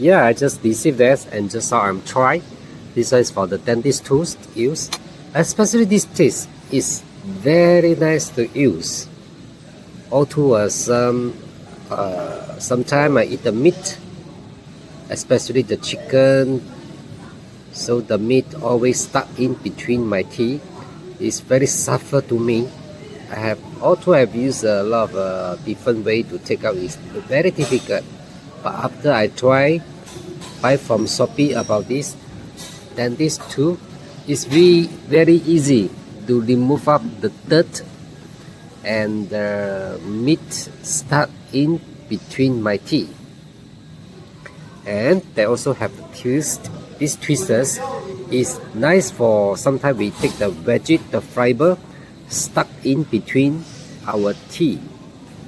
Yeah, I just received that and just saw I'm trying. This one is for the dentist tools to use. Especially this taste is very nice to use. Also, sometimes I eat the meat, especially the chicken. So the meat always stuck in between my teeth. It's very suffer to me. I've used a lot of different way to take out. It's very difficult. But after I buy from Shopee about this, then this too is very easy to remove up the dirt and the meat stuck in between my teeth. And they also have the twist. These twisters is nice for sometimes we take the the fiber stuck in between our teeth.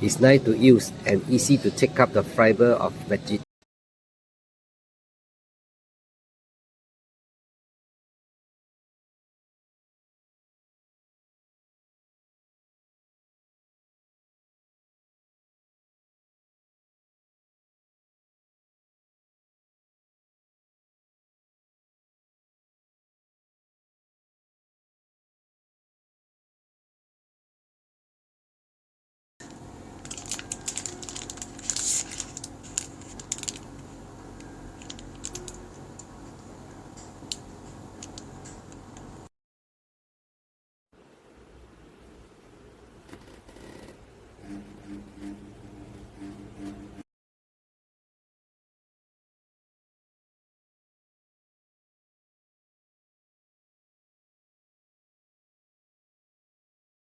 It's nice to use and easy to take up the fiber of veggie.